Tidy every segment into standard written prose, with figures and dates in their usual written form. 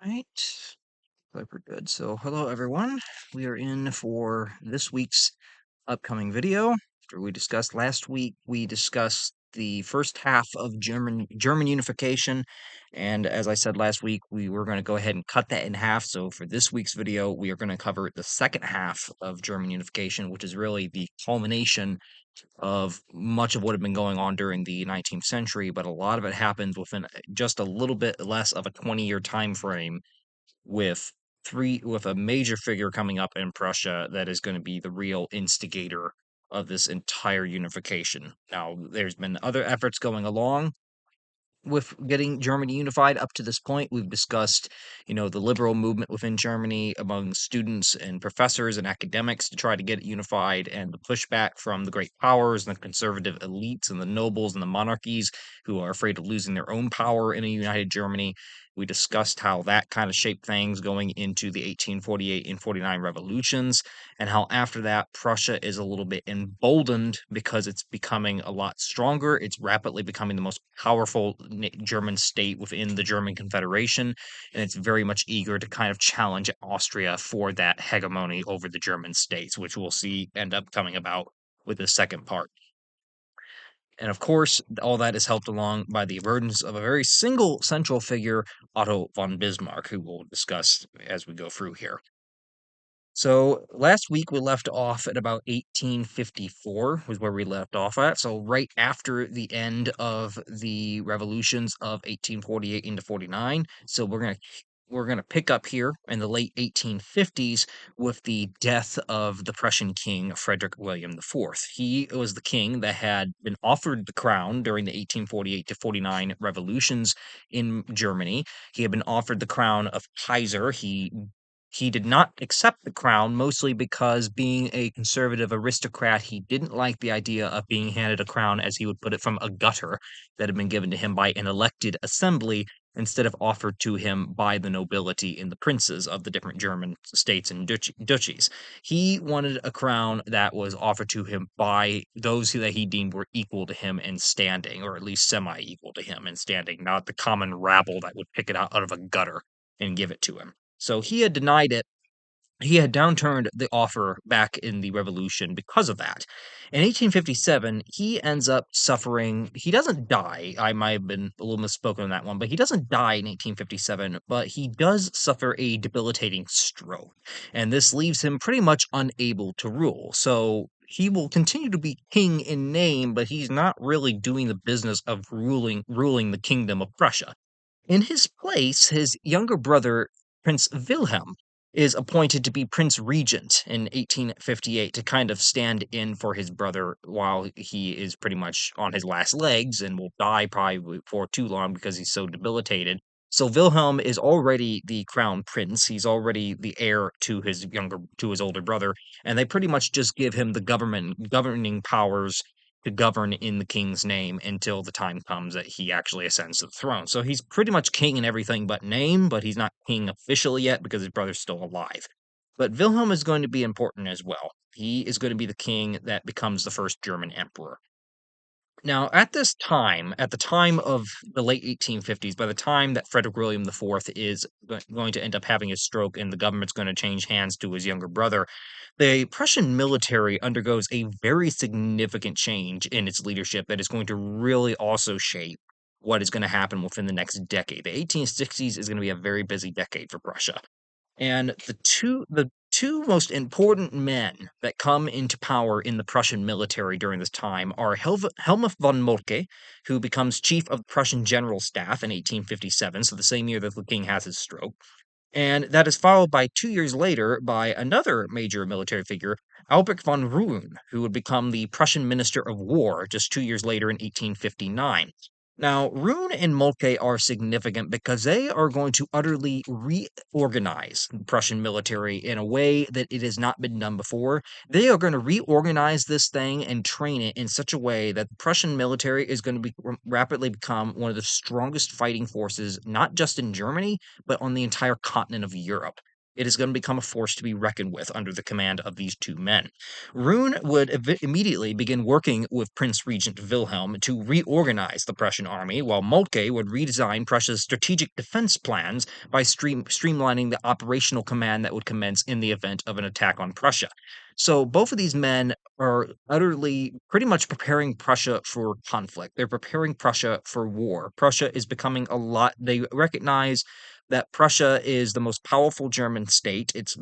Right. Like we're good. So, hello everyone. We are in for this week's upcoming video. After we discussed last week, we discussed the first half of German unification, and as I said last week, we were going to go ahead and cut that in half. So, for this week's video, we are going to cover the second half of German unification, which is really the culmination of much of what had been going on during the 19th century, but a lot of it happens within just a little bit less of a 20-year time frame with a major figure coming up in Prussia that is going to be the real instigator of this entire unification. Now, there's been other efforts going along with getting Germany unified up to this point. We've discussed, the liberal movement within Germany among students and professors and academics to try to get it unified, and the pushback from the great powers and the conservative elites and the nobles and the monarchies who are afraid of losing their own power in a united Germany. We discussed how that kind of shaped things going into the 1848 and 49 revolutions, and how after that, Prussia is a little bit emboldened because it's becoming a lot stronger. It's rapidly becoming the most powerful German state within the German Confederation, and it's very much eager to kind of challenge Austria for that hegemony over the German states, which we'll see end up coming about with the second part. And of course, all that is helped along by the emergence of a very single central figure, Otto von Bismarck, who we'll discuss as we go through here. So last week we left off at about 1854 was where we left off at. So right after the end of the revolutions of 1848 into 49. So we're gonna pick up here in the late 1850s with the death of the Prussian king Frederick William IV. He was the king that had been offered the crown during the 1848 to 49 revolutions in Germany. He had been offered the crown of Kaiser. He did not accept the crown, mostly because being a conservative aristocrat, he didn't like the idea of being handed a crown, as he would put it, from a gutter that had been given to him by an elected assembly instead of offered to him by the nobility and the princes of the different German states and duchies. He wanted a crown that was offered to him by those that he deemed were equal to him in standing, or at least semi-equal to him in standing, not the common rabble that would pick it out of a gutter and give it to him. So he had denied it. He had downturned the offer back in the revolution because of that. In 1857, he ends up suffering. He doesn't die. I might have been a little misspoken on that one, but he doesn't die in 1857, but he does suffer a debilitating stroke. And this leaves him pretty much unable to rule. So he will continue to be king in name, but he's not really doing the business of ruling the kingdom of Prussia. In his place, his younger brother, Prince Wilhelm, is appointed to be Prince Regent in 1858 to kind of stand in for his brother while he is pretty much on his last legs and will die probably before too long because he's so debilitated. So Wilhelm is already the crown prince. He's already the heir to his older brother, and they pretty much just give him the governing powers to govern in the king's name until the time comes that he actually ascends to the throne. So he's pretty much king in everything but name, but he's not king officially yet because his brother's still alive. But Wilhelm is going to be important as well. He is going to be the king that becomes the first German emperor. Now, at this time, at the time of the late 1850s, by the time that Frederick William IV is going to end up having his stroke and the government's going to change hands to his younger brother, the Prussian military undergoes a very significant change in its leadership that is going to really also shape what is going to happen within the next decade. The 1860s is going to be a very busy decade for Prussia. And the two most important men that come into power in the Prussian military during this time are Helmuth von Moltke, who becomes chief of the Prussian General Staff in 1857, so the same year that the king has his stroke. And that is followed by 2 years later by another major military figure, Albrecht von Roon, who would become the Prussian Minister of War just 2 years later in 1859. Now, Roon and Moltke are significant because they are going to utterly reorganize the Prussian military in a way that it has not been done before. They are going to reorganize this thing and train it in such a way that the Prussian military is going to rapidly become one of the strongest fighting forces, not just in Germany, but on the entire continent of Europe. It is going to become a force to be reckoned with under the command of these two men. Roon would immediately begin working with Prince Regent Wilhelm to reorganize the Prussian army, while Moltke would redesign Prussia's strategic defense plans by streamlining the operational command that would commence in the event of an attack on Prussia. So both of these men are utterly pretty much preparing Prussia for conflict. They're preparing Prussia for war. Prussia is becoming a lot, they recognize that Prussia is the most powerful German state. It's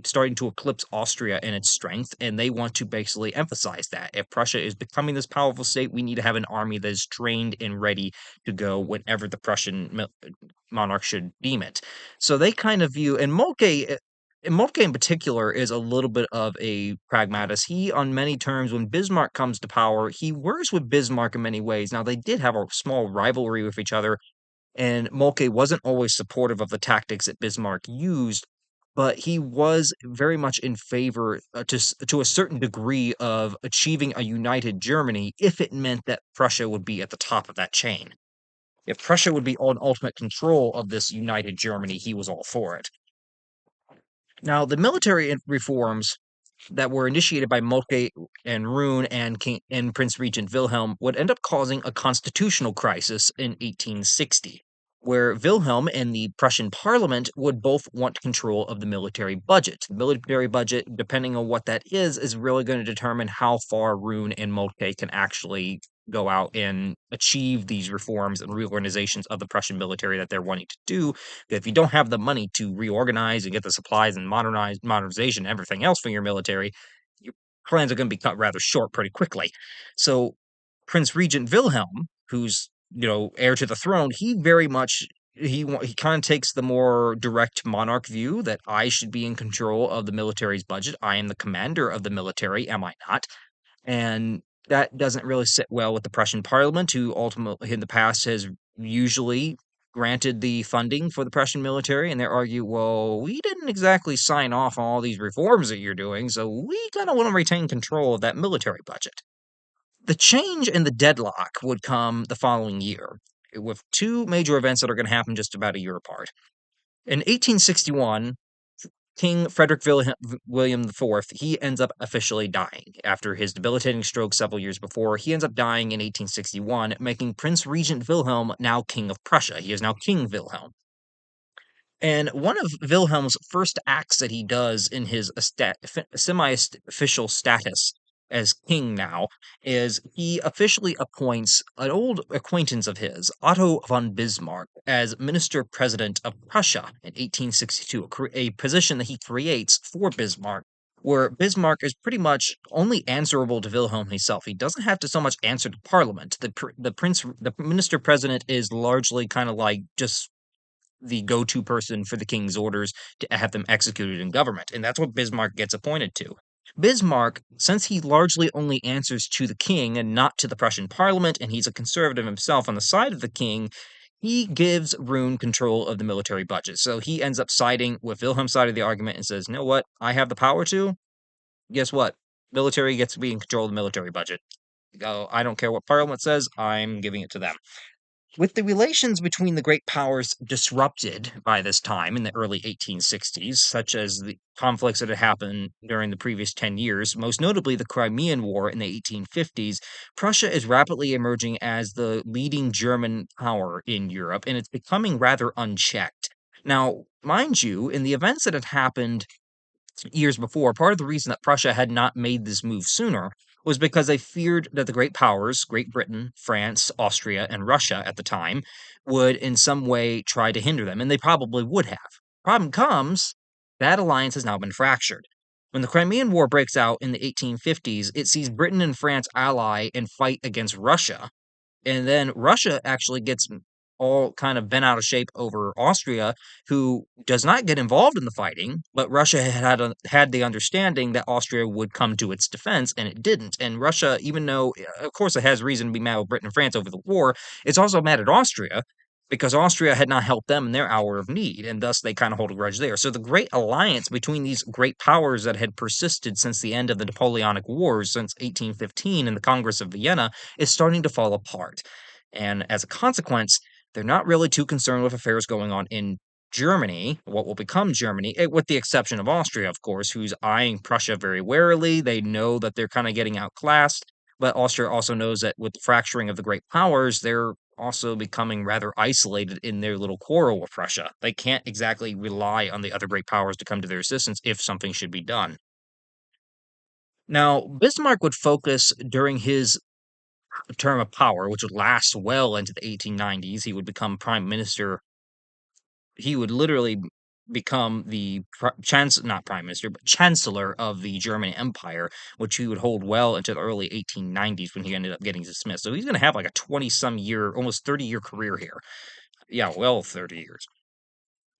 starting to eclipse Austria in its strength, and they want to basically emphasize that. If Prussia is becoming this powerful state, we need to have an army that is trained and ready to go whenever the Prussian monarch should deem it. So they kind of view, and Moltke in particular is a little bit of a pragmatist. He, on many terms, when Bismarck comes to power, he works with Bismarck in many ways. Now, they did have a small rivalry with each other, and Moltke wasn't always supportive of the tactics that Bismarck used, but he was very much in favor, to a certain degree, of achieving a united Germany if it meant that Prussia would be at the top of that chain. If Prussia would be on ultimate control of this united Germany, he was all for it. Now, the military reforms that were initiated by Moltke and Roon and Prince Regent Wilhelm would end up causing a constitutional crisis in 1860, where Wilhelm and the Prussian parliament would both want control of the military budget. The military budget, depending on what that is really going to determine how far Roon and Moltke can actually go out and achieve these reforms and reorganizations of the Prussian military that they're wanting to do. If you don't have the money to reorganize and get the supplies and modernization and everything else for your military, your plans are going to be cut rather short pretty quickly. So Prince Regent Wilhelm, who's heir to the throne, he very much he kind of takes the more direct monarch view that I should be in control of the military's budget. I am the commander of the military, am I not? And that doesn't really sit well with the Prussian parliament, who ultimately in the past has usually granted the funding for the Prussian military, and they argue, well, we didn't exactly sign off on all these reforms that you're doing, so we kind of want to retain control of that military budget. The change in the deadlock would come the following year, with two major events that are going to happen just about a year apart. In 1861, King Frederick William IV, he ends up officially dying. After his debilitating stroke several years before, he ends up dying in 1861, making Prince Regent Wilhelm now King of Prussia. He is now King Wilhelm. And one of Wilhelm's first acts that he does in his semi-official status as king now is he officially appoints an old acquaintance of his, Otto von Bismarck, as Minister President of Prussia in 1862, a position that he creates for Bismarck, where Bismarck is pretty much only answerable to Wilhelm himself. He doesn't have to so much answer to Parliament. The Minister President is largely kind of like just the go-to person for the king's orders to have them executed in government, and that's what Bismarck gets appointed to. Bismarck, since he largely only answers to the king and not to the Prussian parliament, and he's a conservative himself on the side of the king, he gives Roon control of the military budget. So he ends up siding with Wilhelm's side of the argument and says, you know what, I have the power to. Guess what? Military gets to be in control of the military budget. I don't care what parliament says, I'm giving it to them. With the relations between the great powers disrupted by this time in the early 1860s, such as the conflicts that had happened during the previous 10 years, most notably the Crimean War in the 1850s, Prussia is rapidly emerging as the leading German power in Europe, and it's becoming rather unchecked. Now, mind you, in the events that had happened years before, part of the reason that Prussia had not made this move sooner was because they feared that the great powers, Great Britain, France, Austria, and Russia at the time, would in some way try to hinder them, and they probably would have. Problem comes, that alliance has now been fractured. When the Crimean War breaks out in the 1850s, it sees Britain and France ally and fight against Russia, and then Russia actually gets all kind of bent out of shape over Austria, who does not get involved in the fighting, but Russia had the understanding that Austria would come to its defense, and it didn't. And Russia, even though, of course, it has reason to be mad with Britain and France over the war, it's also mad at Austria because Austria had not helped them in their hour of need, and thus they kind of hold a grudge there. So the great alliance between these great powers that had persisted since the end of the Napoleonic Wars, since 1815 in the Congress of Vienna, is starting to fall apart. And as a consequence, they're not really too concerned with affairs going on in Germany, what will become Germany, with the exception of Austria, of course, who's eyeing Prussia very warily. They know that they're kind of getting outclassed, but Austria also knows that with the fracturing of the great powers, they're also becoming rather isolated in their little quarrel with Prussia. They can't exactly rely on the other great powers to come to their assistance if something should be done. Now, Bismarck would focus during his term of power, which would last well into the 1890s. He would become prime minister. He would literally become the not prime minister, but chancellor of the German Empire, which he would hold well into the early 1890s when he ended up getting dismissed. So he's going to have like a 20 some year, almost 30-year career here. Yeah, well, 30 years.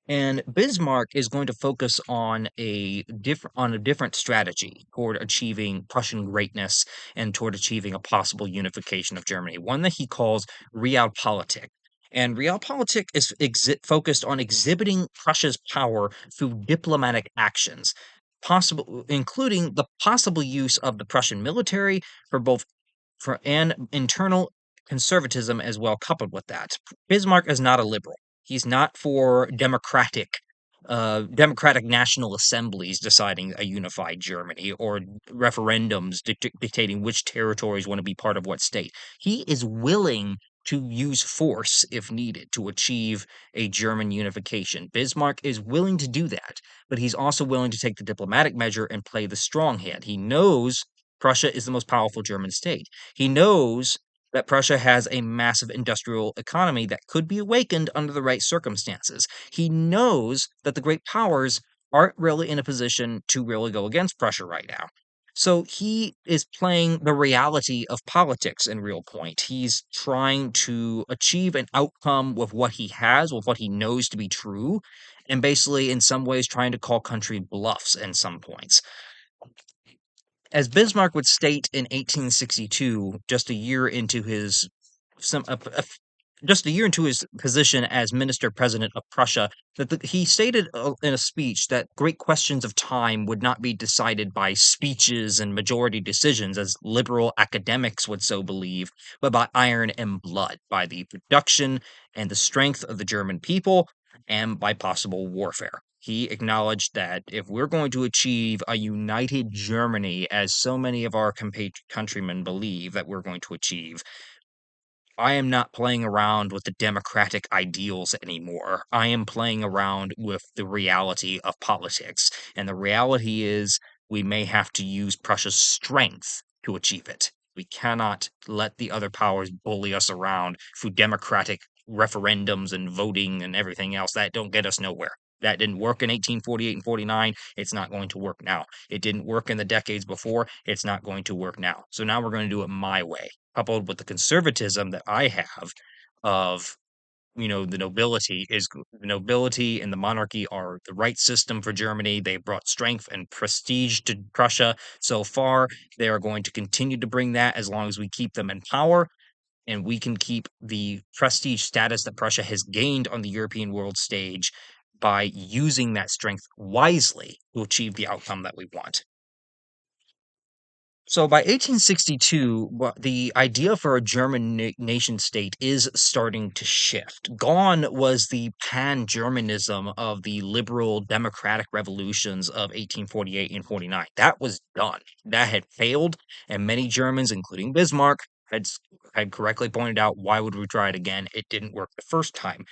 And Bismarck is going to focus on a different strategy toward achieving Prussian greatness and toward achieving a possible unification of Germany, one that he calls Realpolitik. And Realpolitik is focused on exhibiting Prussia's power through diplomatic actions, possible including the possible use of the Prussian military for both for and internal conservatism as well coupled with that. Bismarck is not a liberal. He's not for democratic national assemblies deciding a unified Germany or referendums dictating which territories want to be part of what state. He is willing to use force if needed to achieve a German unification. Bismarck is willing to do that, but he's also willing to take the diplomatic measure and play the strong hand. He knows Prussia is the most powerful German state. He knows that Prussia has a massive industrial economy that could be awakened under the right circumstances. He knows that the great powers aren't really in a position to really go against Prussia right now. So he is playing the reality of politics in real point. He's trying to achieve an outcome with what he has, with what he knows to be true, and basically, in some ways, trying to call country bluffs in some points. As Bismarck would state in 1862, some, uh, uh, just a year into his position as Minister President of Prussia, he stated in a speech that great questions of time would not be decided by speeches and majority decisions, as liberal academics would so believe, but by iron and blood, by the production and the strength of the German people, and by possible warfare. He acknowledged that if we're going to achieve a united Germany, as so many of our countrymen believe that we're going to achieve, I am not playing around with the democratic ideals anymore. I am playing around with the reality of politics. And the reality is, we may have to use Prussia's strength to achieve it. We cannot let the other powers bully us around through democratic referendums and voting and everything else. That don't get us nowhere. That didn't work in 1848 and 49. It's not going to work now. It didn't work in the decades before. It's not going to work now. So now we're going to do it my way, coupled with the conservatism that I have of the nobility and the monarchy are the right system for Germany. They brought strength and prestige to Prussia so far. They are going to continue to bring that as long as we keep them in power and we can keep the prestige status that Prussia has gained on the European world stage by using that strength wisely to achieve the outcome that we want. So by 1862, the idea for a German nation state is starting to shift. Gone was the pan Germanism of the liberal democratic revolutions of 1848 and 49. That was done. That had failed, and many Germans, including Bismarck, had correctly pointed out, why would we try it again? It didn't work the first time.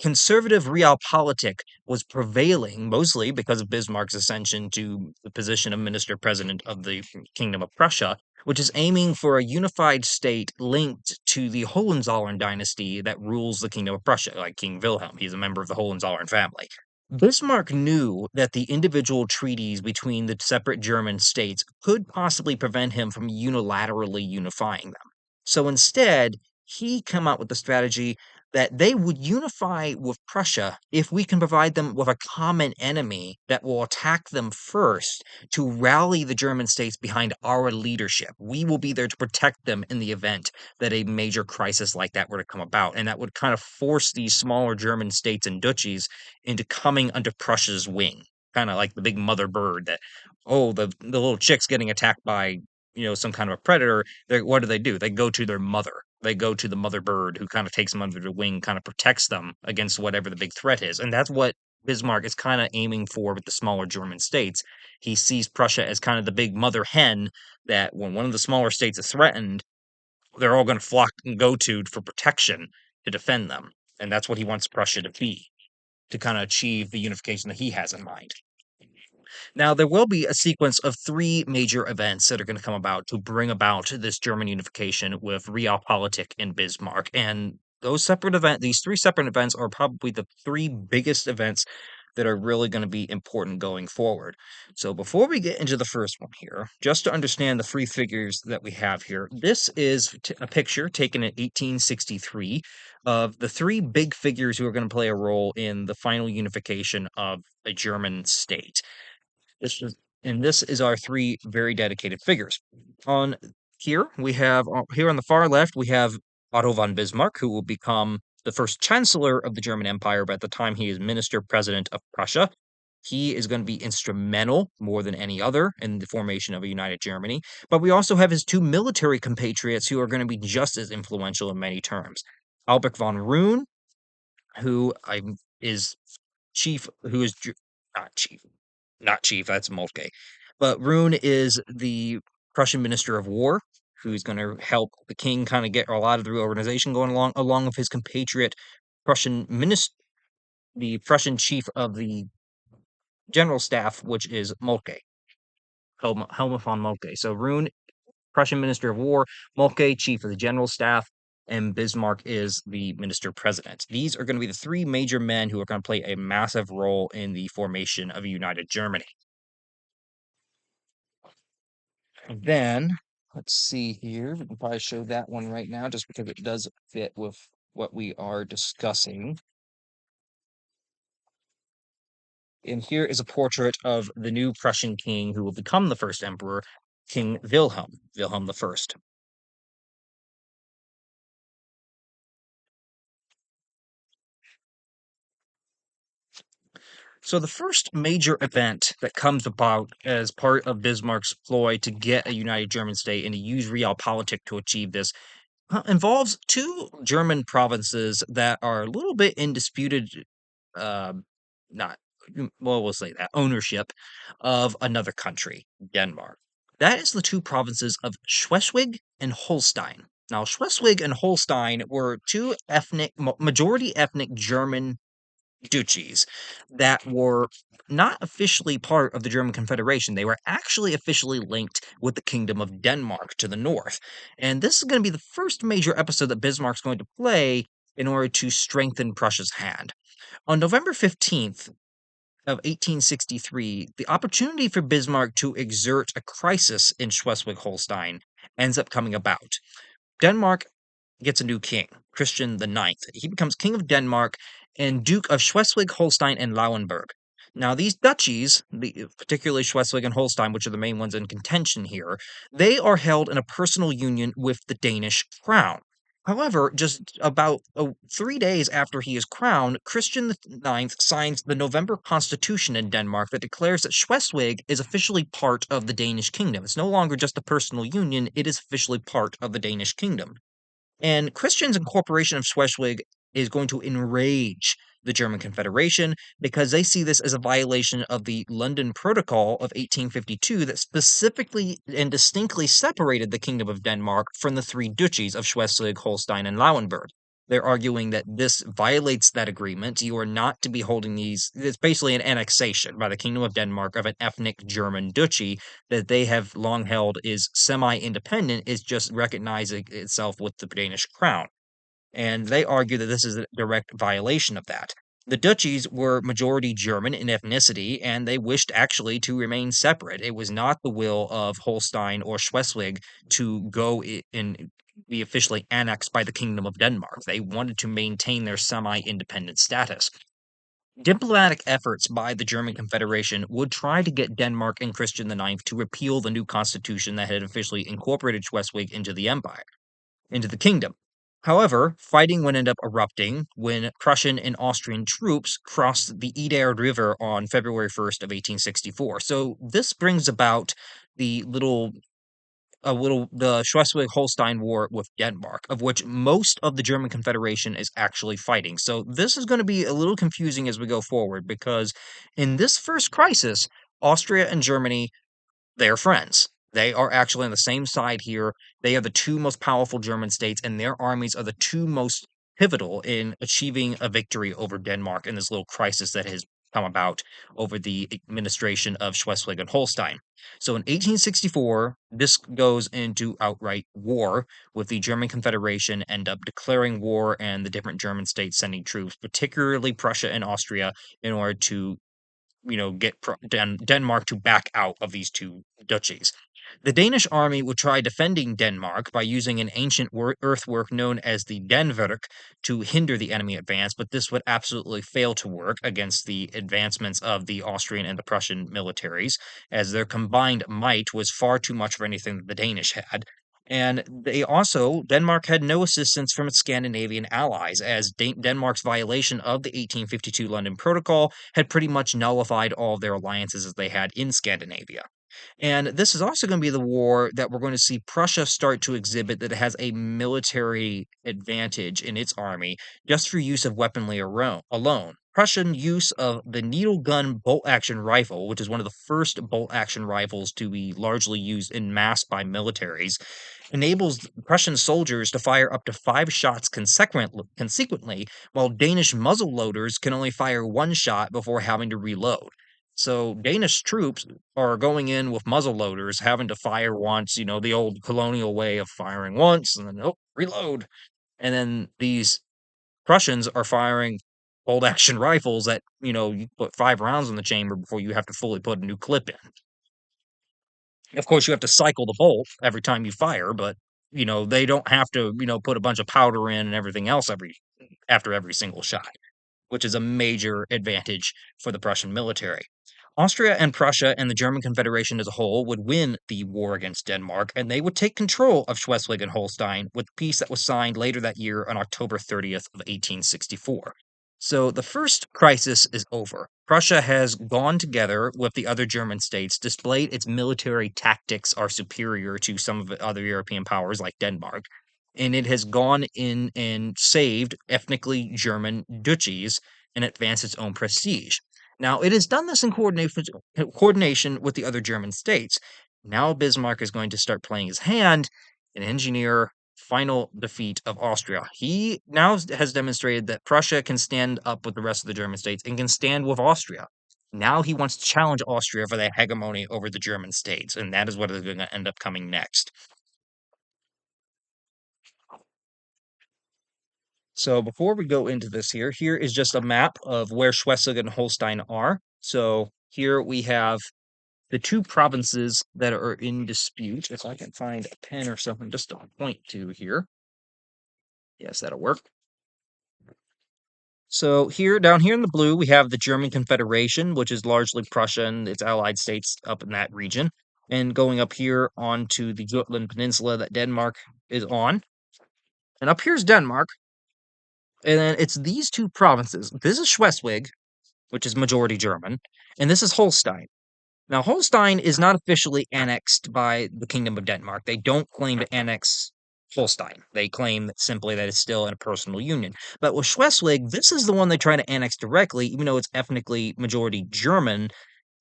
Conservative realpolitik was prevailing mostly because of Bismarck's ascension to the position of Minister President of the Kingdom of Prussia, which is aiming for a unified state linked to the Hohenzollern dynasty that rules the Kingdom of Prussia, like King Wilhelm. He's a member of the Hohenzollern family. Bismarck knew that the individual treaties between the separate German states could possibly prevent him from unilaterally unifying them. So instead, he came out with the strategy that they would unify with Prussia if we can provide them with a common enemy that will attack them first to rally the German states behind our leadership. We will be there to protect them in the event that a major crisis like that were to come about. And that would kind of force these smaller German states and duchies into coming under Prussia's wing. Kind of like the big mother bird that, oh, the little chick's getting attacked by, some kind of a predator. What do? They go to their mother. they go to the mother bird who kind of takes them under the wing, kind of protects them against whatever the big threat is. And that's what Bismarck is kind of aiming for with the smaller German states. He sees Prussia as kind of the big mother hen that when one of the smaller states is threatened, they're all going to flock and go to for protection to defend them. And that's what he wants Prussia to be, to kind of achieve the unification that he has in mind. Now, there will be a sequence of three major events that are going to come about to bring about this German unification with Realpolitik and Bismarck. And these three separate events are probably the three biggest events that are really going to be important going forward. So, before we get into the first one here, just to understand the three figures that we have here, this is a picture taken in 1863 of the three big figures who are going to play a role in the final unification of a German state. This is our three very dedicated figures. On here on the far left we have Otto von Bismarck, who will become the first chancellor of the German Empire, but at the time he is Minister President of Prussia. He is going to be instrumental more than any other in the formation of a united Germany. But we also have his two military compatriots who are going to be just as influential in many terms. Albrecht von Roon, is chief, who is not chief, not chief, that's Moltke. But Roon is the Prussian Minister of War, who's going to help the king kind of get a lot of the reorganization going along with his compatriot Prussian minister, the Prussian Chief of the General Staff, which is Moltke, Helmuth von Moltke. So Roon, Prussian Minister of War, Moltke, Chief of the General Staff, and Bismarck is the Minister President. These are going to be the three major men who are going to play a massive role in the formation of a united Germany. And then, let's see here. We can probably show that one right now just because it does fit with what we are discussing. And here is a portrait of the new Prussian king who will become the first emperor, King Wilhelm, Wilhelm I. So the first major event that comes about as part of Bismarck's ploy to get a united German state and to use realpolitik to achieve this involves two German provinces that are a little bit in disputed, uh, not well, we'll say that ownership of another country, Denmark. That is the two provinces of Schleswig and Holstein. Now, Schleswig and Holstein were two majority ethnic German duchies that were not officially part of the German Confederation. They were actually officially linked with the Kingdom of Denmark to the north. And this is going to be the first major episode that Bismarck's going to play in order to strengthen Prussia's hand. On November 15th of 1863, the opportunity for Bismarck to exert a crisis in Schleswig-Holstein ends up coming about. Denmark gets a new king, Christian IX. He becomes King of Denmark and Duke of Schleswig, Holstein, and Lauenburg. Now, these duchies, particularly Schleswig and Holstein, which are the main ones in contention here, they are held in a personal union with the Danish crown. However, just about 3 days after he is crowned, Christian IX signs the November Constitution in Denmark that declares that Schleswig is officially part of the Danish kingdom. It's no longer just a personal union, it is officially part of the Danish kingdom. And Christian's incorporation of Schleswig is going to enrage the German Confederation because they see this as a violation of the London Protocol of 1852 that specifically and distinctly separated the Kingdom of Denmark from the three duchies of Schleswig, Holstein, and Lauenburg. They're arguing that this violates that agreement. You are not to be holding these. It's basically an annexation by the Kingdom of Denmark of an ethnic German duchy that they have long held is semi-independent, is just recognizing itself with the Danish crown. And they argue that this is a direct violation of that. The duchies were majority German in ethnicity, and they wished actually to remain separate. It was not the will of Holstein or Schleswig to go and be officially annexed by the Kingdom of Denmark. They wanted to maintain their semi-independent status. Diplomatic efforts by the German Confederation would try to get Denmark and Christian IX to repeal the new constitution that had officially incorporated Schleswig into the empire, into the kingdom. However, fighting would end up erupting when Prussian and Austrian troops crossed the Eder River on February 1st of 1864. So this brings about the little the Schleswig-Holstein War with Denmark, of which most of the German Confederation is actually fighting. So this is going to be a little confusing as we go forward because in this first crisis, Austria and Germany, they are friends. They are actually on the same side here. They are the two most powerful German states, and their armies are the two most pivotal in achieving a victory over Denmark in this little crisis that has come about over the administration of Schleswig and Holstein. So in 1864, this goes into outright war, with the German Confederation end up declaring war and the different German states sending troops, particularly Prussia and Austria, in order to get Denmark to back out of these two duchies. The Danish army would try defending Denmark by using an ancient earthwork known as the Denverk to hinder the enemy advance, but this would absolutely fail to work against the advancements of the Austrian and the Prussian militaries, as their combined might was far too much for anything that the Danish had. And Denmark had no assistance from its Scandinavian allies, as Denmark's violation of the 1852 London Protocol had pretty much nullified all of their alliances as they had in Scandinavia. And this is also going to be the war that we're going to see Prussia start to exhibit that it has a military advantage in its army just for use of weaponry alone. Prussian use of the needle gun bolt action rifle, which is one of the first bolt action rifles to be largely used in mass by militaries, enables Prussian soldiers to fire up to 5 shots consequently, while Danish muzzle loaders can only fire 1 shot before having to reload. So Danish troops are going in with muzzle loaders, having to fire once, the old colonial way of firing once and then, oh, reload. And then these Prussians are firing bolt action rifles that, you put 5 rounds in the chamber before you have to fully put a new clip in. Of course, you have to cycle the bolt every time you fire, but they don't have to, put a bunch of powder in and everything else after every single shot, which is a major advantage for the Prussian military. Austria and Prussia and the German Confederation as a whole would win the war against Denmark, and they would take control of Schleswig and Holstein with peace that was signed later that year on October 30th of 1864. So the first crisis is over. Prussia has gone together with the other German states, displayed its military tactics are superior to some of the other European powers like Denmark, and it has gone in and saved ethnically German duchies and advanced its own prestige. Now, it has done this in coordination with the other German states. Now, Bismarck is going to start playing his hand and engineer final defeat of Austria. He now has demonstrated that Prussia can stand up with the rest of the German states and can stand with Austria. Now he wants to challenge Austria for the hegemony over the German states, and that is what is going to end up coming next. So before we go into this here is just a map of where Schleswig and Holstein are. So here we have the two provinces that are in dispute. If I can find a pen or something just to point to here. Yes, that'll work. So down here in the blue, we have the German Confederation, which is largely Prussia and its allied states up in that region. And going up here onto the Jutland Peninsula that Denmark is on. And up here's Denmark. And then it's these two provinces. This is Schleswig, which is majority German, and this is Holstein. Now, Holstein is not officially annexed by the Kingdom of Denmark. They don't claim to annex Holstein. They claim simply that it's still in a personal union. But with Schleswig, this is the one they try to annex directly, even though it's ethnically majority German,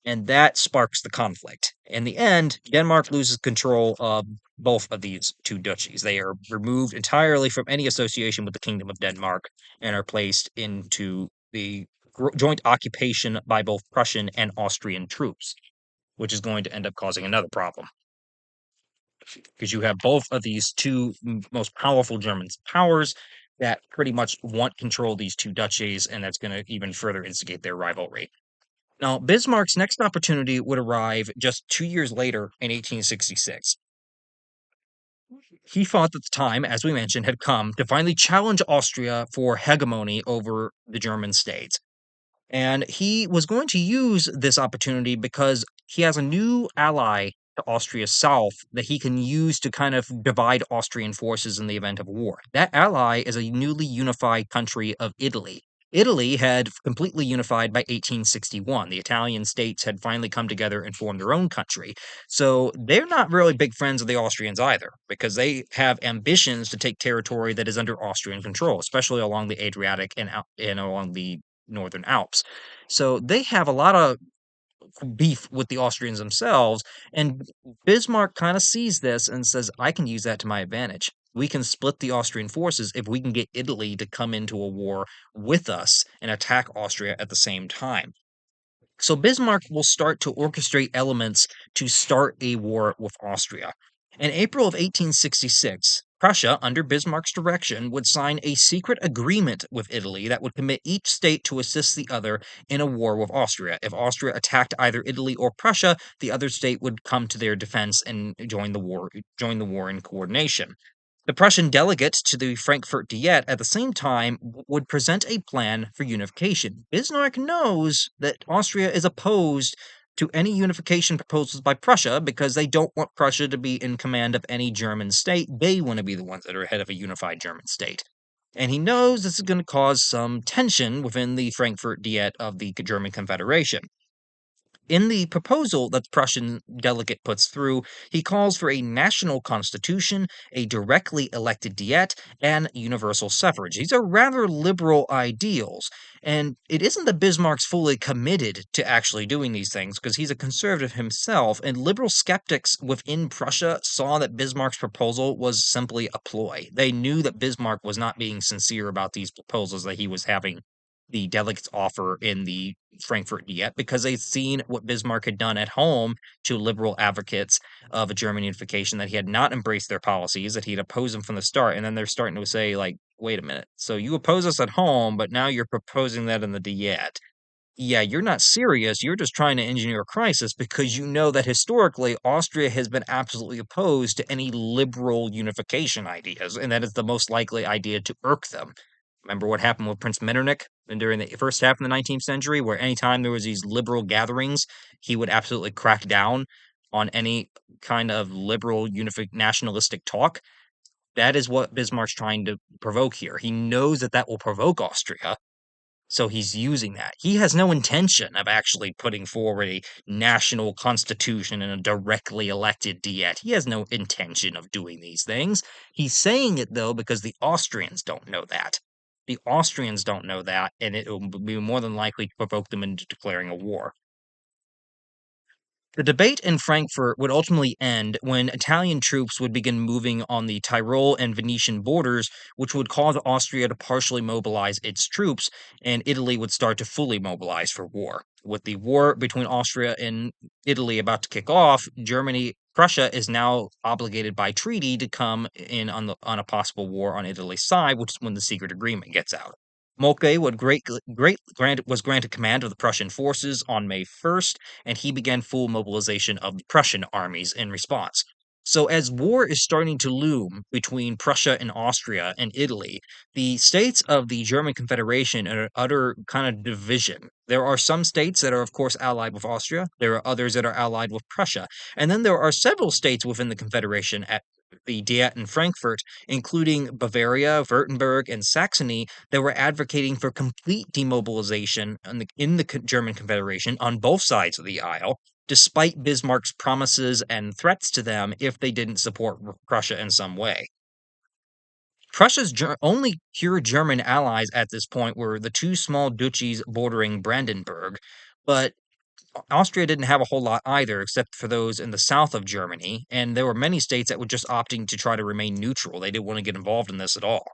and that sparks the conflict. In the end, Denmark loses control of both of these two duchies. They are removed entirely from any association with the Kingdom of Denmark and are placed into the joint occupation by both Prussian and Austrian troops, which is going to end up causing another problem. Because you have both of these two most powerful German powers that pretty much want control of these two duchies, and that's going to even further instigate their rivalry. Now, Bismarck's next opportunity would arrive just 2 years later in 1866. He thought that the time, as we mentioned, had come to finally challenge Austria for hegemony over the German states. And he was going to use this opportunity because he has a new ally to Austria's south that he can use to kind of divide Austrian forces in the event of war. That ally is a newly unified country of Italy. Italy had completely unified by 1861. The Italian states had finally come together and formed their own country. So they're not really big friends of the Austrians either, because they have ambitions to take territory that is under Austrian control, especially along the Adriatic and along the Northern Alps. So they have a lot of beef with the Austrians themselves. And Bismarck kind of sees this and says, I can use that to my advantage. We can split the Austrian forces if we can get Italy to come into a war with us and attack Austria at the same time. So Bismarck will start to orchestrate elements to start a war with Austria. In April of 1866, Prussia, under Bismarck's direction, would sign a secret agreement with Italy that would commit each state to assist the other in a war with Austria. If Austria attacked either Italy or Prussia, the other state would come to their defense and join the war in coordination. The Prussian delegate to the Frankfurt Diet at the same time would present a plan for unification. Bismarck knows that Austria is opposed to any unification proposals by Prussia because they don't want Prussia to be in command of any German state. They want to be the ones that are head of a unified German state. And he knows this is going to cause some tension within the Frankfurt Diet of the German Confederation. In the proposal that the Prussian delegate puts through, he calls for a national constitution, a directly elected diet, and universal suffrage. These are rather liberal ideals, and it isn't that Bismarck's fully committed to actually doing these things, because he's a conservative himself, and liberal skeptics within Prussia saw that Bismarck's proposal was simply a ploy. They knew that Bismarck was not being sincere about these proposals that he was having the delegates offer in the Frankfurt Diet because they'd seen what Bismarck had done at home to liberal advocates of a German unification, that he had not embraced their policies, that he'd opposed them from the start. And then they're starting to say, like, wait a minute. So you oppose us at home, but now you're proposing that in the Diet. Yeah, you're not serious. You're just trying to engineer a crisis because you know that historically Austria has been absolutely opposed to any liberal unification ideas, and that is the most likely idea to irk them. Remember what happened with Prince Metternich and during the first half of the 19th century, where anytime there was these liberal gatherings, he would absolutely crack down on any kind of liberal nationalistic talk. That is what Bismarck's trying to provoke here. He knows that that will provoke Austria, so he's using that. He has no intention of actually putting forward a national constitution and a directly elected diet. He has no intention of doing these things. He's saying it, though, because the Austrians don't know that. The Austrians don't know that, and it will be more than likely to provoke them into declaring a war. The debate in Frankfurt would ultimately end when Italian troops would begin moving on the Tyrol and Venetian borders, which would cause Austria to partially mobilize its troops, and Italy would start to fully mobilize for war. With the war between Austria and Italy about to kick off, Prussia is now obligated by treaty to come in on a possible war on Italy's side, which is when the secret agreement gets out. Moltke was granted command of the Prussian forces on May 1st, and he began full mobilization of the Prussian armies in response. So, as war is starting to loom between Prussia and Austria and Italy, the states of the German Confederation are in utter kind of division. There are some states that are, of course, allied with Austria. There are others that are allied with Prussia. And then there are several states within the Confederation at the Diet in Frankfurt, including Bavaria, Württemberg, and Saxony, that were advocating for complete demobilization in the German Confederation on both sides of the aisle, despite Bismarck's promises and threats to them if they didn't support Prussia in some way. Prussia's only pure German allies at this point were the two small duchies bordering Brandenburg, but Austria didn't have a whole lot either, except for those in the south of Germany, and there were many states that were just opting to try to remain neutral. They didn't want to get involved in this at all.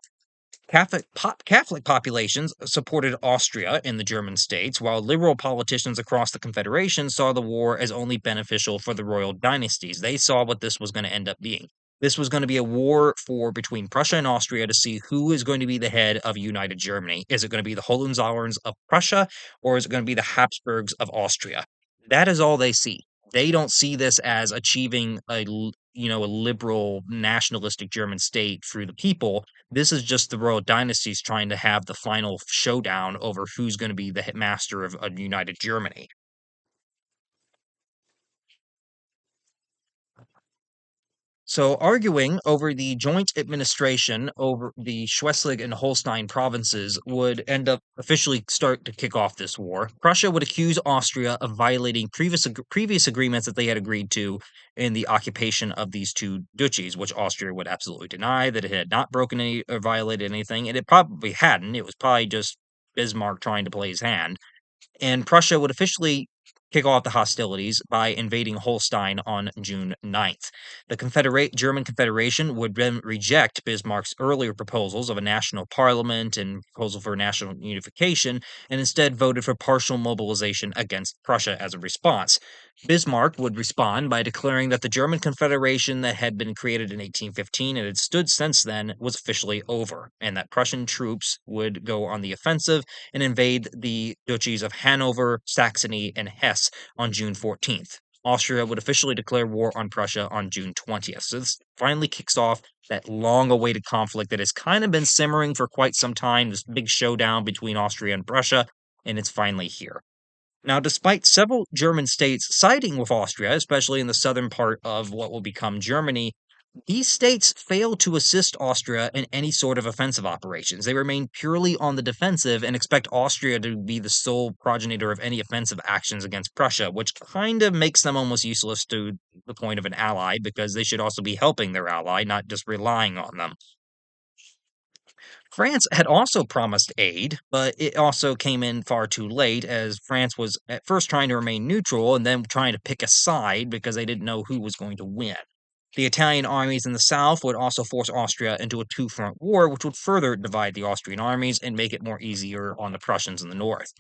Catholic populations supported Austria in the German states, while liberal politicians across the Confederation saw the war as only beneficial for the royal dynasties. They saw what this was going to end up being. This was going to be a war between Prussia and Austria to see who is going to be the head of united Germany. Is it going to be the Hohenzollerns of Prussia, or is it going to be the Habsburgs of Austria? That is all they see. They don't see this as achieving a liberal nationalistic German state through the people. This is just the royal dynasties trying to have the final showdown over who's going to be the master of a united Germany. So, arguing over the joint administration over the Schleswig and Holstein provinces would end up officially start to kick off this war. Prussia would accuse Austria of violating previous agreements that they had agreed to in the occupation of these two duchies, which Austria would absolutely deny that it had not broken any or violated anything, and it probably hadn't. It was probably just Bismarck trying to play his hand, and Prussia would officially kick off the hostilities by invading Holstein on June 9th. The German Confederation would then reject Bismarck's earlier proposals of a national parliament and proposal for national unification, and instead voted for partial mobilization against Prussia as a response. Bismarck would respond by declaring that the German Confederation that had been created in 1815 and had stood since then was officially over, and that Prussian troops would go on the offensive and invade the duchies of Hanover, Saxony, and Hesse on June 14th. Austria would officially declare war on Prussia on June 20th. So this finally kicks off that long awaited conflict that has kind of been simmering for quite some time, this big showdown between Austria and Prussia, and it's finally here. Now, despite several German states siding with Austria, especially in the southern part of what will become Germany, these states failed to assist Austria in any sort of offensive operations. They remain purely on the defensive and expect Austria to be the sole progenitor of any offensive actions against Prussia, which kind of makes them almost useless to the point of an ally because they should also be helping their ally, not just relying on them. France had also promised aid, but it also came in far too late as France was at first trying to remain neutral and then trying to pick a side because they didn't know who was going to win. The Italian armies in the south would also force Austria into a two-front war, which would further divide the Austrian armies and make it more easier on the Prussians in the north.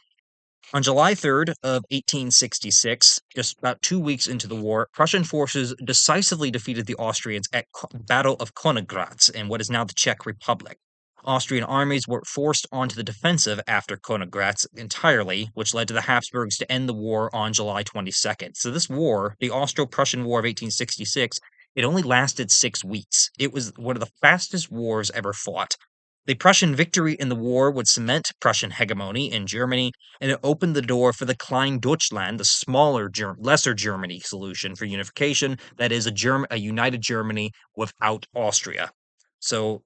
On July 3rd of 1866, just about 2 weeks into the war, Prussian forces decisively defeated the Austrians at Battle of Königgrätz in what is now the Czech Republic. Austrian armies were forced onto the defensive after Königgrätz entirely, which led to the Habsburgs to end the war on July 22nd. So this war, the Austro-Prussian War of 1866, it only lasted 6 weeks. It was one of the fastest wars ever fought. The Prussian victory in the war would cement Prussian hegemony in Germany, and it opened the door for the Klein Deutschland, the smaller, lesser Germany solution for unification. That is a united Germany without Austria. So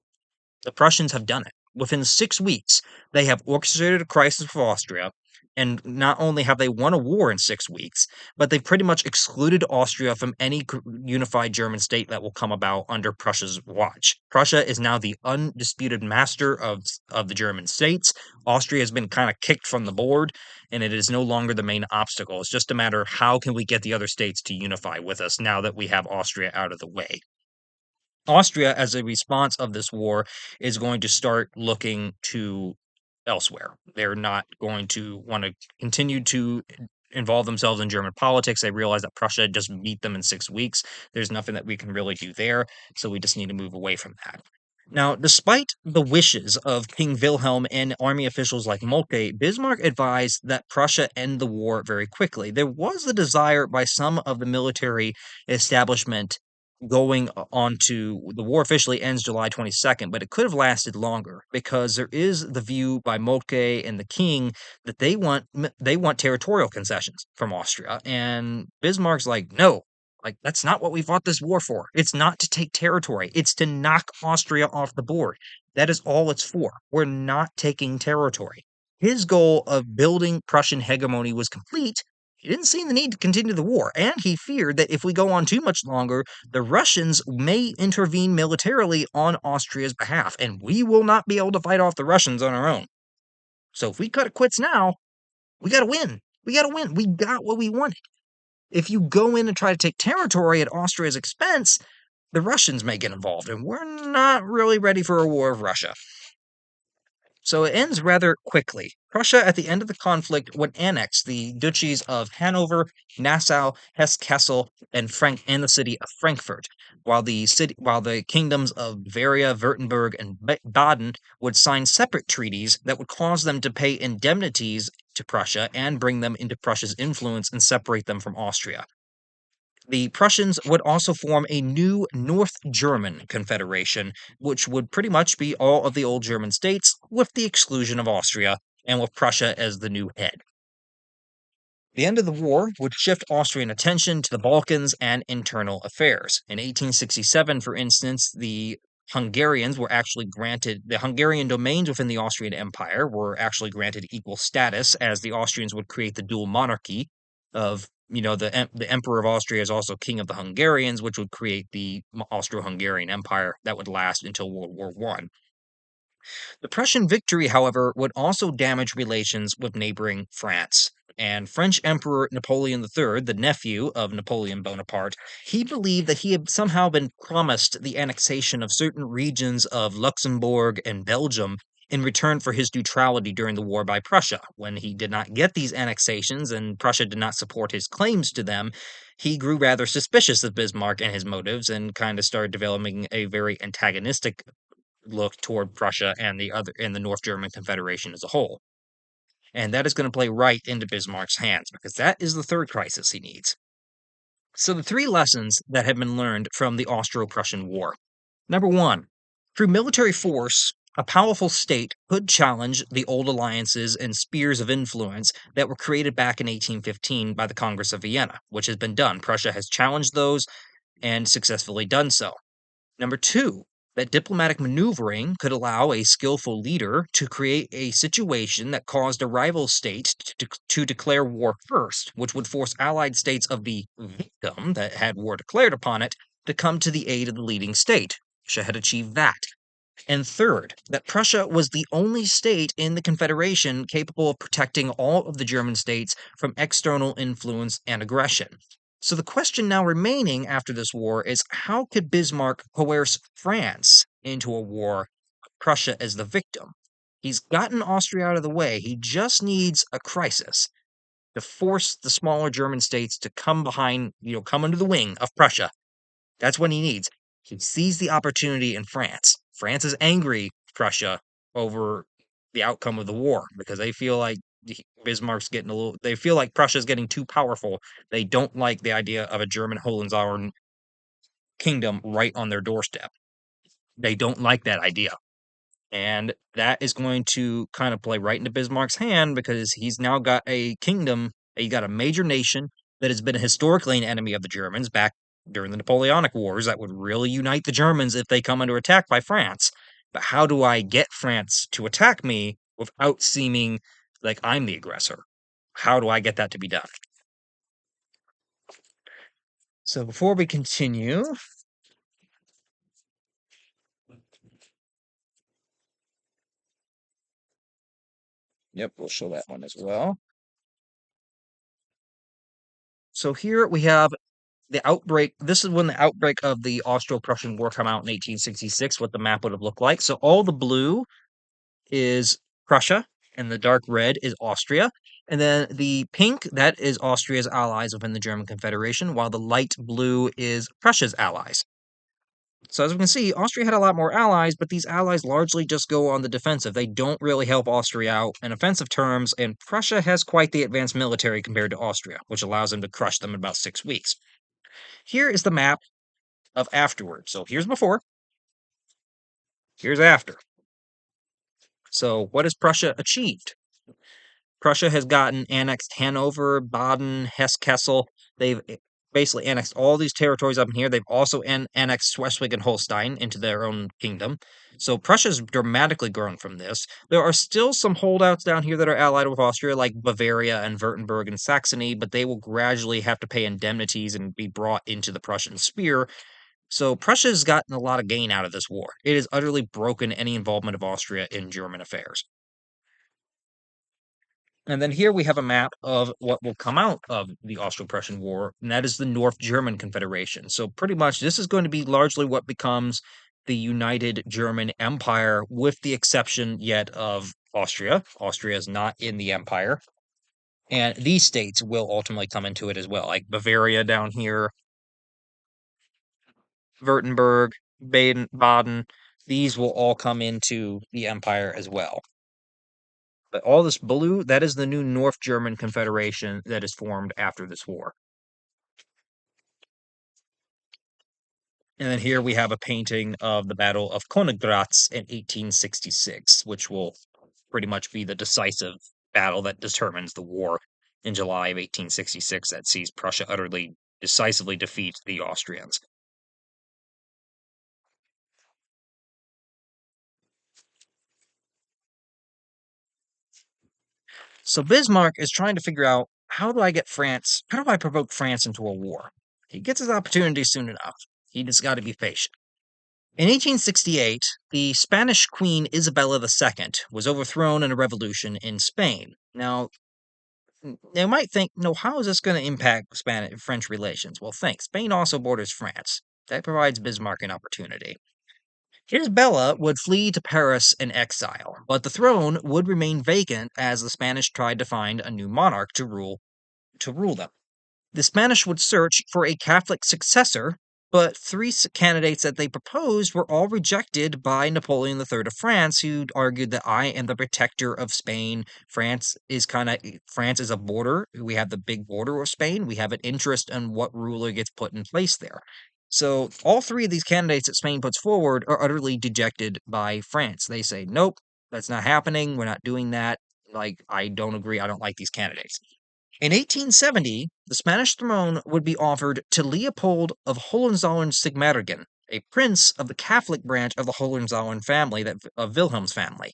the Prussians have done it. Within 6 weeks, they have orchestrated a crisis for Austria, and not only have they won a war in 6 weeks, but they've pretty much excluded Austria from any unified German state that will come about under Prussia's watch. Prussia is now the undisputed master of the German states. Austria has been kind of kicked from the board, and it is no longer the main obstacle. It's just a matter of how can we get the other states to unify with us now that we have Austria out of the way. Austria, as a response of this war, is going to start looking to elsewhere. They're not going to want to continue to involve themselves in German politics. They realize that Prussia just beat them in 6 weeks. There's nothing that we can really do there, so we just need to move away from that. Now, despite the wishes of King Wilhelm and army officials like Moltke, Bismarck advised that Prussia end the war very quickly. There was a desire by some of the military establishment going on to the war officially ends July 22nd, but it could have lasted longer because there is the view by Moltke and the king that they want territorial concessions from Austria, and Bismarck's like, no, like that's not what we fought this war for. It's not to take territory. It's to knock Austria off the board. That is all it's for. We're not taking territory. His goal of building Prussian hegemony was complete. He didn't see the need to continue the war, and he feared that if we go on too much longer, the Russians may intervene militarily on Austria's behalf, and we will not be able to fight off the Russians on our own. So if we cut it quits now, we got to win. We got to win. We got what we wanted. If you go in and try to take territory at Austria's expense, the Russians may get involved, and we're not really ready for a war with Russia. So it ends rather quickly. Prussia, at the end of the conflict, would annex the duchies of Hanover, Nassau, Hesse-Kassel, and the city of Frankfurt, while the kingdoms of Bavaria, Württemberg, and Baden would sign separate treaties that would cause them to pay indemnities to Prussia and bring them into Prussia's influence and separate them from Austria. The Prussians would also form a new North German Confederation, which would pretty much be all of the old German states, with the exclusion of Austria, and with Prussia as the new head. The end of the war would shift Austrian attention to the Balkans and internal affairs. In 1867, for instance, the Hungarian domains within the Austrian Empire were actually granted equal status, as the Austrians would create the dual monarchy of, the Emperor of Austria is also King of the Hungarians, which would create the Austro-Hungarian Empire that would last until World War One. The Prussian victory, however, would also damage relations with neighboring France. And French Emperor Napoleon III, the nephew of Napoleon Bonaparte, he believed that he had somehow been promised the annexation of certain regions of Luxembourg and Belgium in return for his neutrality during the war by Prussia. When he did not get these annexations and Prussia did not support his claims to them, he grew rather suspicious of Bismarck and his motives and kind of started developing a very antagonistic look toward Prussia and the North German Confederation as a whole. And that is going to play right into Bismarck's hands because that is the third crisis he needs. So the three lessons that have been learned from the Austro-Prussian War. Number one, through military force, a powerful state could challenge the old alliances and spheres of influence that were created back in 1815 by the Congress of Vienna, which has been done. Prussia has challenged those and successfully done so. Number two, that diplomatic maneuvering could allow a skillful leader to create a situation that caused a rival state to declare war first, which would force allied states of the victim that had war declared upon it to come to the aid of the leading state. Prussia had achieved that. And third, that Prussia was the only state in the Confederation capable of protecting all of the German states from external influence and aggression. So the question now remaining after this war is how could Bismarck coerce France into a war with Prussia as the victim? He's gotten Austria out of the way. He just needs a crisis to force the smaller German states to come behind, come under the wing of Prussia. That's what he needs. He sees the opportunity in France. France is angry with Prussia over the outcome of the war because they feel like Bismarck's getting they feel like Prussia's getting too powerful. They don't like the idea of a German Hohenzollern kingdom right on their doorstep. They don't like that idea. And that is going to kind of play right into Bismarck's hand because he's now got a kingdom, he got a major nation that has been historically an enemy of the Germans back during the Napoleonic Wars that would really unite the Germans if they come under attack by France. But how do I get France to attack me without seeming like I'm the aggressor? How do I get that to be done? So before we continue, yep, we'll show that one as well. So here we have the outbreak. This is when the outbreak of the Austro-Prussian War come out in 1866, what the map would have looked like. So all the blue is Prussia, and the dark red is Austria. And then the pink, that is Austria's allies within the German Confederation, while the light blue is Prussia's allies. So as we can see, Austria had a lot more allies, but these allies largely just go on the defensive. They don't really help Austria out in offensive terms, and Prussia has quite the advanced military compared to Austria, which allows them to crush them in about 6 weeks. Here is the map of afterward. So here's before, here's after. So what has Prussia achieved? Prussia has gotten annexed Hanover, Baden, Hesse-Kassel. They've basically annexed all these territories up in here. They've also annexed Schleswig and Holstein into their own kingdom. So Prussia's dramatically grown from this. There are still some holdouts down here that are allied with Austria, like Bavaria and Württemberg and Saxony, but they will gradually have to pay indemnities and be brought into the Prussian sphere. So Prussia has gotten a lot of gain out of this war. It has utterly broken any involvement of Austria in German affairs. And then here we have a map of what will come out of the Austro-Prussian War, and that is the North German Confederation. So pretty much this is going to be largely what becomes the United German Empire, with the exception yet of Austria. Austria is not in the empire. And these states will ultimately come into it as well, like Bavaria down here, Württemberg, Baden. These will all come into the empire as well. But all this blue, that is the new North German Confederation that is formed after this war. And then here we have a painting of the Battle of Königgrätz in 1866, which will pretty much be the decisive battle that determines the war. in July of 1866 that sees Prussia utterly decisively defeat the Austrians. So Bismarck is trying to figure out, how do I provoke France into a war? He gets his opportunity soon enough. He just got to be patient. In 1868, the Spanish Queen Isabella II was overthrown in a revolution in Spain. Now, they might think, no, how is this going to impact Spanish French relations? Well, think. Spain also borders France. That provides Bismarck an opportunity. Isabella would flee to Paris in exile, but the throne would remain vacant as the Spanish tried to find a new monarch to rule them. The Spanish would search for a Catholic successor, but three candidates that they proposed were all rejected by Napoleon III of France, who argued that I am the protector of Spain. France is a border. We have the big border of Spain. We have an interest in what ruler gets put in place there. So all three of these candidates that Spain puts forward are utterly dejected by France. They say, nope, that's not happening. We're not doing that. Like, I don't agree. I don't like these candidates. In 1870, the Spanish throne would be offered to Leopold of Hohenzollern-Sigmaringen, a prince of the Catholic branch of the Hohenzollern family, of Wilhelm's family.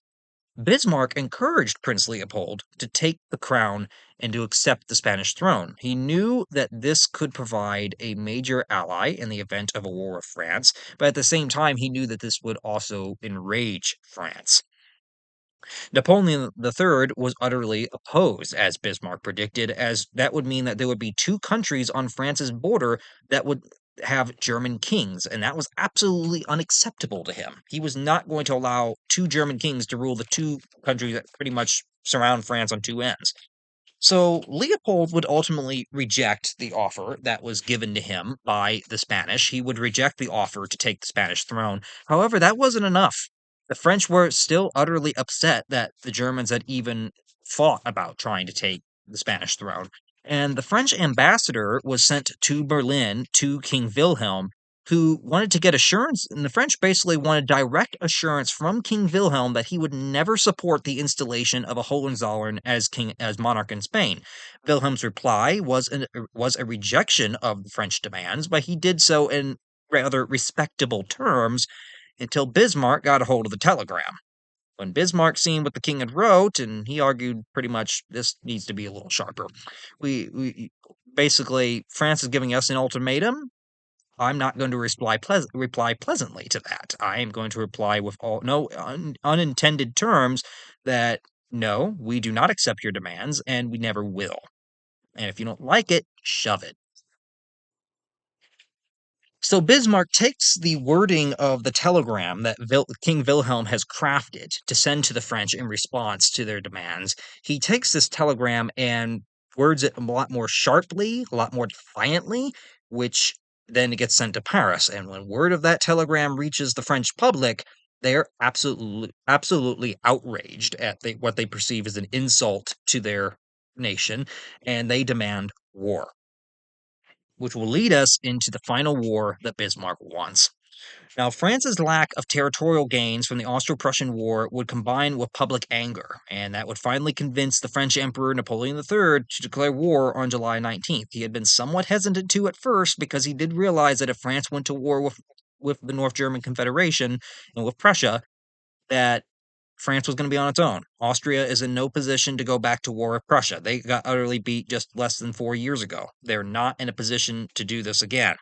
Bismarck encouraged Prince Leopold to take the crown and to accept the Spanish throne. He knew that this could provide a major ally in the event of a war with France, but at the same time, he knew that this would also enrage France. Napoleon III was utterly opposed, as Bismarck predicted, as that would mean that there would be two countries on France's border that would have German kings, and that was absolutely unacceptable to him. He was not going to allow two German kings to rule the two countries that pretty much surround France on two ends. So Leopold would ultimately reject the offer that was given to him by the Spanish. He would reject the offer to take the Spanish throne. However, that wasn't enough. The French were still utterly upset that the Germans had even thought about trying to take the Spanish throne. And the French ambassador was sent to Berlin to King Wilhelm, who wanted to get assurance, and the French basically wanted direct assurance from King Wilhelm that he would never support the installation of a Hohenzollern as monarch in Spain. Wilhelm's reply was a rejection of the French demands, but he did so in rather respectable terms until Bismarck got a hold of the telegram. When Bismarck seen what the king had wrote, and he argued pretty much this needs to be a little sharper. We basically France is giving us an ultimatum. I'm not going to reply pleasantly to that. I am going to reply with all no unintended terms that no, we do not accept your demands, and we never will. And if you don't like it, shove it. So Bismarck takes the wording of the telegram that King Wilhelm has crafted to send to the French in response to their demands. He takes this telegram and words it a lot more sharply, a lot more defiantly, which then it gets sent to Paris. And when word of that telegram reaches the French public, they are absolutely outraged at what they perceive as an insult to their nation, and they demand war, which will lead us into the final war that Bismarck wants. Now, France's lack of territorial gains from the Austro Prussian War would combine with public anger, and that would finally convince the French Emperor Napoleon III to declare war on July 19th. He had been somewhat hesitant to at first because he did realize that if France went to war with the North German Confederation and with Prussia, that France was going to be on its own. Austria is in no position to go back to war with Prussia. They got utterly beat just less than 4 years ago. They're not in a position to do this again.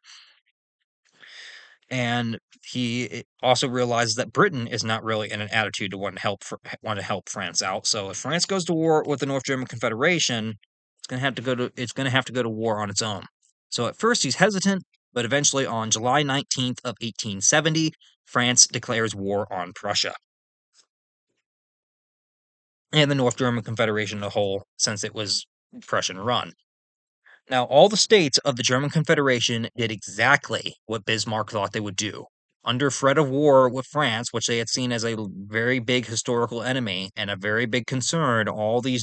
And he also realizes that Britain is not really in an attitude to want to help France out. So if France goes to war with the North German Confederation, it's going to have to go to war on its own. So at first he's hesitant, but eventually on July 19th of 1870, France declares war on Prussia and the North German Confederation as a whole, since it was Prussian run. Now, all the states of the German Confederation did exactly what Bismarck thought they would do. Under threat of war with France, which they had seen as a very big historical enemy and a very big concern, all the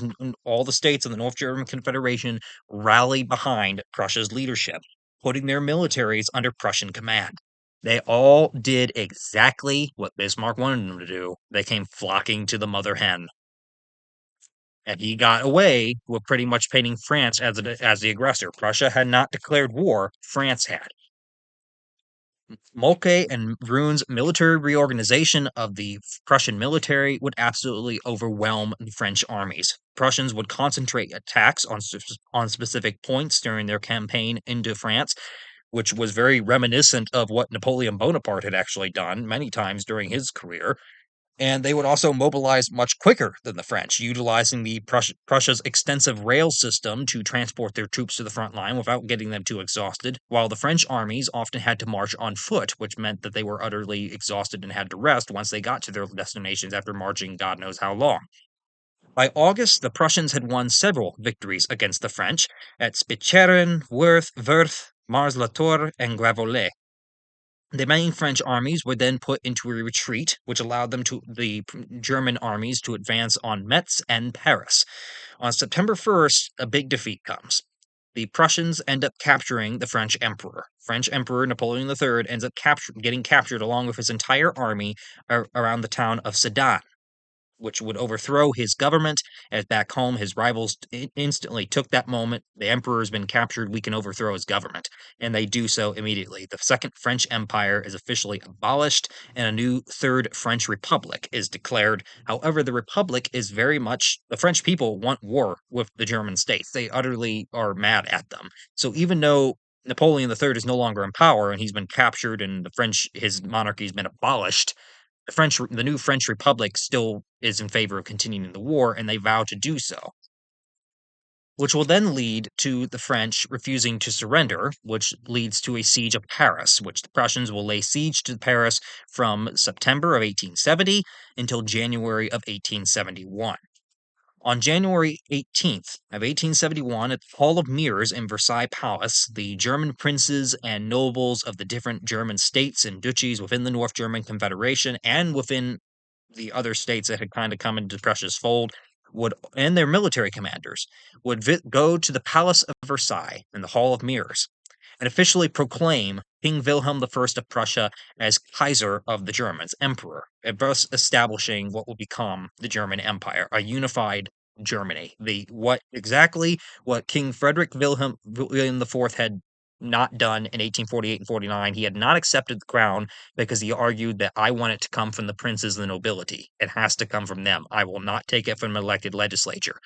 states of the North German Confederation rallied behind Prussia's leadership, putting their militaries under Prussian command. They all did exactly what Bismarck wanted them to do. They came flocking to the mother hen. and he got away with pretty much painting France as the aggressor. Prussia had not declared war, France had. Moltke and Roon's military reorganization of the Prussian military would absolutely overwhelm the French armies. Prussians would concentrate attacks on specific points during their campaign into France, which was very reminiscent of what Napoleon Bonaparte had actually done many times during his career. And they would also mobilize much quicker than the French, utilizing Prussia's extensive rail system to transport their troops to the front line without getting them too exhausted, while the French armies often had to march on foot, which meant that they were utterly exhausted and had to rest once they got to their destinations after marching God knows how long. By August, the Prussians had won several victories against the French at Spicheren, Wörth, Mars-la-Tour, and Gravelotte. The main French armies were then put into a retreat, which allowed the German armies to advance on Metz and Paris. On September 1st, a big defeat comes. The Prussians end up capturing the French Emperor. French Emperor Napoleon III ends up getting captured along with his entire army around the town of Sedan, which would overthrow his government. As back home, his rivals instantly took that moment. The emperor's been captured. We can overthrow his government. And they do so immediately. The Second French Empire is officially abolished, and a new Third French Republic is declared. However, the Republic is very much the French people want war with the German states. They utterly are mad at them. So even though Napoleon III is no longer in power and he's been captured and his monarchy has been abolished, the new French Republic still is in favor of continuing the war, and they vow to do so, which will then lead to the French refusing to surrender, which leads to a siege of Paris, which the Prussians will lay siege to Paris from September of 1870 until January of 1871. On January 18th of 1871, at the Hall of Mirrors in Versailles Palace, the German princes and nobles of the different German states and duchies within the North German Confederation and within the other states that had kind of come into Prussia's fold and their military commanders would go to the Palace of Versailles in the Hall of Mirrors and officially proclaim King Wilhelm I of Prussia as Kaiser of the Germans, Emperor, and thus establishing what will become the German Empire, a unified Germany. What King William IV had not done in 1848 and 49. He had not accepted the crown because he argued that I want it to come from the princes and the nobility. It has to come from them. I will not take it from an elected legislature.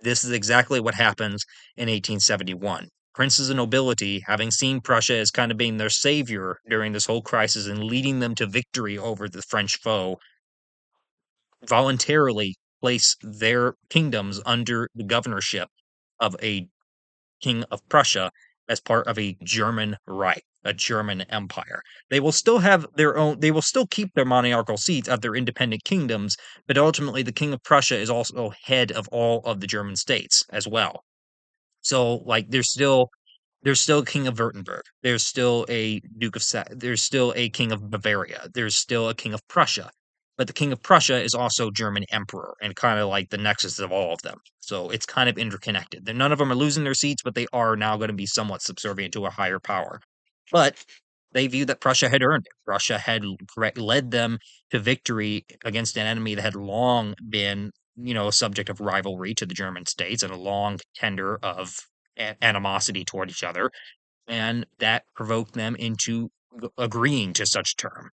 This is exactly what happens in 1871. Princes and nobility, having seen Prussia as kind of being their savior during this whole crisis and leading them to victory over the French foe, voluntarily place their kingdoms under the governorship of a king of Prussia as part of a German Reich, a German empire. They will still keep their monarchical seats at their independent kingdoms, but ultimately the king of Prussia is also head of all of the German states as well. So like there's still a king of Württemberg. There's still a there's still a king of Bavaria. There's still a king of Prussia. But the king of Prussia is also German emperor and kind of like the nexus of all of them. So it's kind of interconnected. None of them are losing their seats, but they are now going to be somewhat subservient to a higher power. But they view that Prussia had earned it. Prussia had led them to victory against an enemy that had long been, a subject of rivalry to the German states and a long tender of animosity toward each other, and that provoked them into agreeing to such term.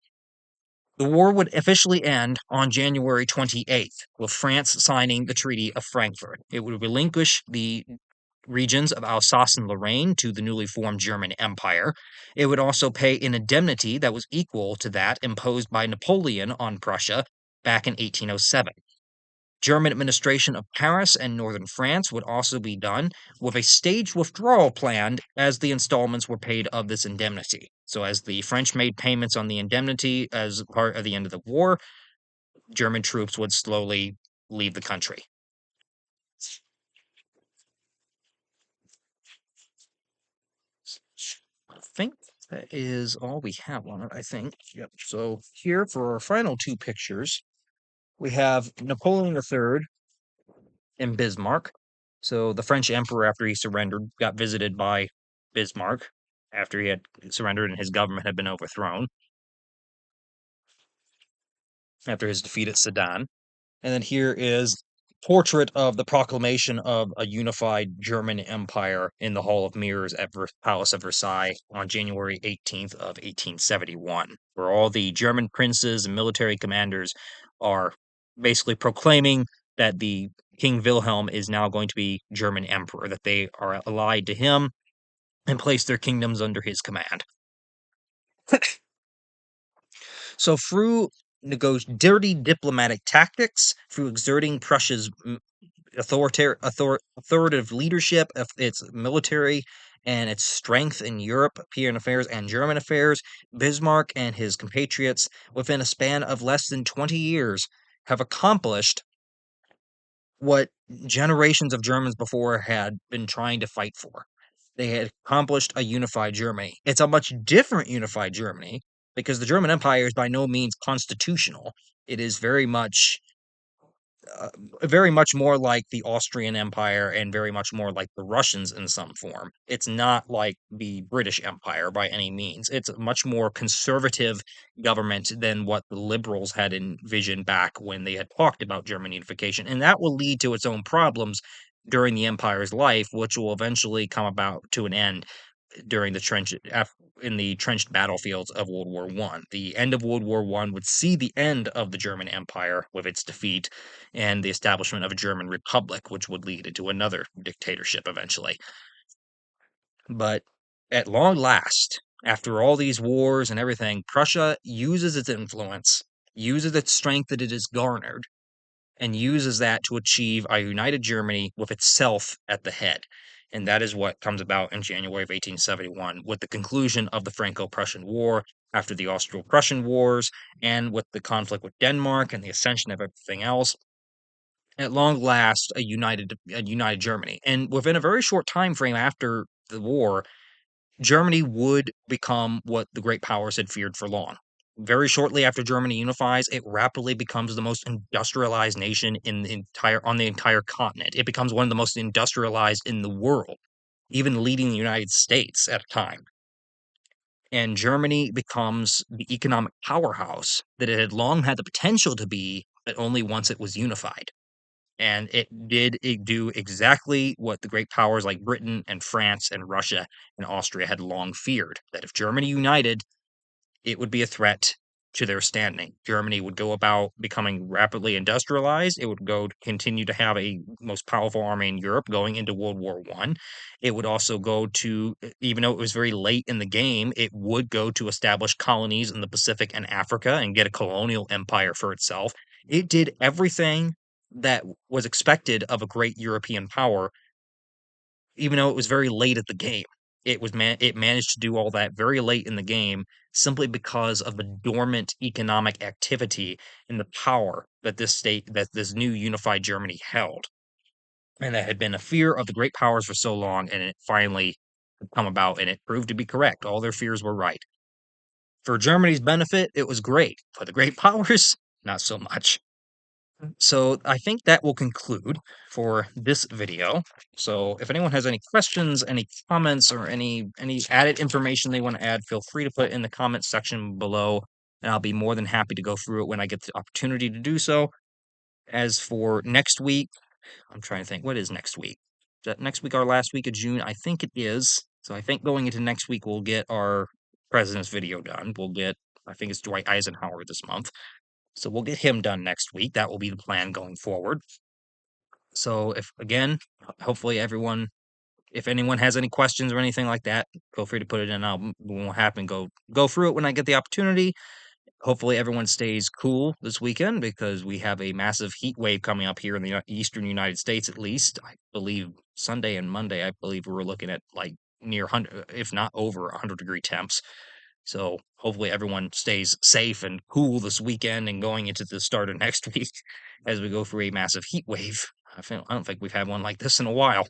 The war would officially end on January 28th, with France signing the Treaty of Frankfurt. It would relinquish the regions of Alsace and Lorraine to the newly formed German Empire. It would also pay an indemnity that was equal to that imposed by Napoleon on Prussia back in 1807. German administration of Paris and northern France would also be done, with a staged withdrawal planned as the installments were paid of this indemnity. So, as the French made payments on the indemnity as part of the end of the war, German troops would slowly leave the country. I think that is all we have on it, I think. Yep. So, here for our final two pictures, we have Napoleon III and Bismarck. So the French emperor, after he surrendered, got visited by Bismarck after he had surrendered and his government had been overthrown after his defeat at Sedan. And then here is portrait of the proclamation of a unified German empire in the Hall of Mirrors at Palace of Versailles on January 18th of 1871, where all the German princes and military commanders are basically proclaiming that the King Wilhelm is now going to be German emperor, that they are allied to him and place their kingdoms under his command. So through dirty diplomatic tactics, through exerting Prussia's authoritative leadership of its military and its strength in European affairs and German affairs, Bismarck and his compatriots, within a span of less than 20 years, have accomplished what generations of Germans before had been trying to fight for. They had accomplished a unified Germany. It's a much different unified Germany because the German Empire is by no means constitutional. It is uh, very much more like the Austrian Empire and very much more like the Russians in some form. It's not like the British Empire by any means. It's a much more conservative government than what the liberals had envisioned back when they had talked about German unification. And that will lead to its own problems during the empire's life, which will eventually come about to an end during the in the trenched battlefields of World War One. The end of World War One would see the end of the German Empire with its defeat and the establishment of a German Republic, which would lead into another dictatorship eventually. But at long last, after all these wars and everything, Prussia uses its influence, uses its strength that it has garnered, and uses that to achieve a united Germany with itself at the head. And that is what comes about in January of 1871 with the conclusion of the Franco-Prussian War after the Austro-Prussian Wars and with the conflict with Denmark and the ascension of everything else. At long last, a united Germany. And within a very short time frame after the war, Germany would become what the great powers had feared for long. Very shortly after Germany unifies, it rapidly becomes the most industrialized nation on the entire continent. It becomes one of the most industrialized in the world, even leading the United States at a time. And Germany becomes the economic powerhouse that it had long had the potential to be, but only once it was unified. And it do exactly what the great powers like Britain and France and Russia and Austria had long feared, that if Germany united, it would be a threat to their standing. Germany would go about becoming rapidly industrialized. It would go to continue to have a most powerful army in Europe going into World War One. It would also go to, even though it was very late in the game, it would go to establish colonies in the Pacific and Africa and get a colonial empire for itself. It did everything that was expected of a great European power, even though it was very late at the game. It managed to do all that very late in the game simply because of the dormant economic activity and the power that this new unified Germany held. And that had been a fear of the great powers for so long, and it finally had come about, and it proved to be correct. All their fears were right. For Germany's benefit, it was great. For the great powers, not so much. So I think that will conclude for this video. So if anyone has any questions, any comments, or any added information they want to add, feel free to put it in the comments section below, and I'll be more than happy to go through it when I get the opportunity to do so. As for next week, I'm trying to think, what is next week? Is that next week our last week of June? I think it is. So I think going into next week, we'll get our president's video done. I think it's Dwight Eisenhower this month. So we'll get him done next week. That will be the plan going forward. So hopefully if anyone has any questions or anything like that, feel free to put it in. We'll happen go through it when I get the opportunity. Hopefully everyone stays cool this weekend because we have a massive heat wave coming up here in the eastern United States, at least. I believe Sunday and Monday, I believe we're looking at like near 100, if not over 100-degree temps. So hopefully everyone stays safe and cool this weekend and going into the start of next week as we go through a massive heat wave. I don't think we've had one like this in a while,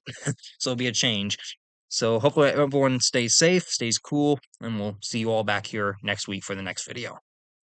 so it'll be a change. So hopefully everyone stays safe, stays cool, and we'll see you all back here next week for the next video.